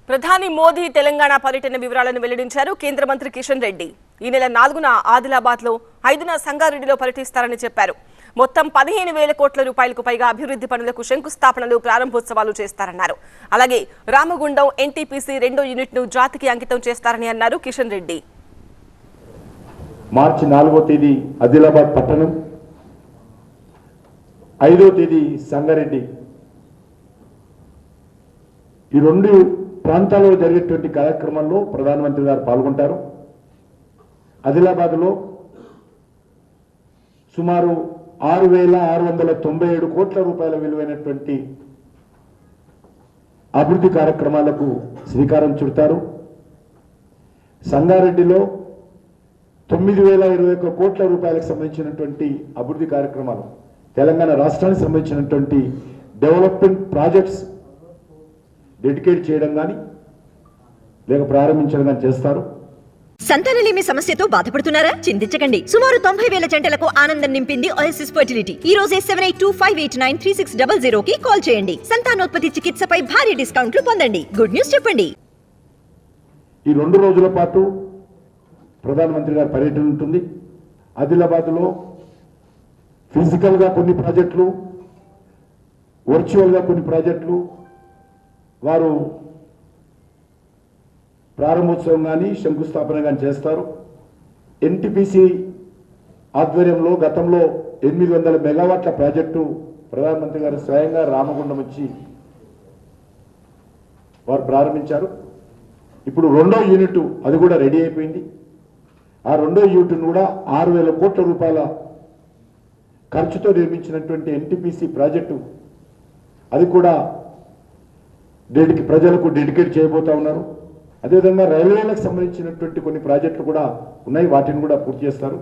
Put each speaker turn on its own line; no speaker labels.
ప్రధాని మోదీ తెలంగాణ పర్యటన వివరాలను వెల్లడించారు కేంద్ర మంత్రి కిషన్ రెడ్డి. ఈ నెల 4న ఆదిలాబాద్లో, 5న సంగారెడ్డిలో పర్యటిస్తారని చెప్పారు. మొత్తం 15,000 కోట్ల రూపాయలకు పైగా అభివృద్ధి పనులకు శంకుస్థాపనలు, ప్రారంభోత్సవాలు చేస్తారన్నారు. అలాగే రామగుండం ఎన్టీపీసీ 2వ యూనిట్ను జాతికి అంకితం చేస్తారని అన్నారు కిషన్ రెడ్డి.
మార్చి 4వ తేదీ ఆదిలాబాద్ పట్టణం, 5వ తేదీ సంగారెడ్డి, ఈ రెండు ప్రాంతాల్లో జరిగేటువంటి కార్యక్రమాల్లో ప్రధానమంత్రి గారు పాల్గొంటారు. ఆదిలాబాద్లో సుమారు 6,697 కోట్ల రూపాయల విలువైనటువంటి అభివృద్ధి కార్యక్రమాలకు శ్రీకారం చుడతారు. సంగారెడ్డిలో 9,021 కోట్ల రూపాయలకు సంబంధించినటువంటి అభివృద్ధి కార్యక్రమాలు, తెలంగాణ రాష్ట్రానికి సంబంధించినటువంటి డెవలప్మెంట్ ప్రాజెక్ట్స్ డెడికేట్ చేయడం కానీ లేక ప్రారంభించడం కానీ చేస్తారు.
సంతానలేమి సమస్యతో బాధపడుతున్నారా? చింతించకండి. సుమారు 90,000 జంటలకు ఆనందం నింపింది ఓఎస్ఎస్ ఫర్టిలిటీ. ఈ రోజే 7825893600 కి కాల్ చేయండి. సంతానోత్పత్తి చికిత్సపై భారీ డిస్కౌంట్లు పొందండి. గుడ్ న్యూస్ చెప్పండి.
ఈ 2 రోజుల పాటు ప్రధానమంత్రి గారి పర్యటన ఉంటుంది. ఆదిలాబాద్లో ఫిజికల్గా కొన్ని ప్రాజెక్టులు, వర్చువల్గా కొన్ని ప్రాజెక్టులు వారు ప్రారంభోత్సవం కానీ శంకుస్థాపన కానీ చేస్తారు. ఎన్టీపీసీ ఆధ్వర్యంలో గతంలో 800 మెగావాట్ల ప్రాజెక్టు ప్రధానమంత్రి గారు స్వయంగా రామగుండం వచ్చి వారు ప్రారంభించారు. ఇప్పుడు 2వ యూనిట్ అది కూడా రెడీ అయిపోయింది. ఆ 2వ యూనిట్ను కూడా 6,000 కోట్ల రూపాయల ఖర్చుతో నిర్మించినటువంటి ఎన్టీపీసీ ప్రాజెక్టు అది కూడా ప్రజలకు డెడికేట్ చేయబోతా ఉన్నారు. అదేవిధంగా రైల్వేలకు సంబంధించినటువంటి కొన్ని ప్రాజెక్టులు కూడా ఉన్నాయి, వాటిని కూడా పూర్తి చేస్తారు.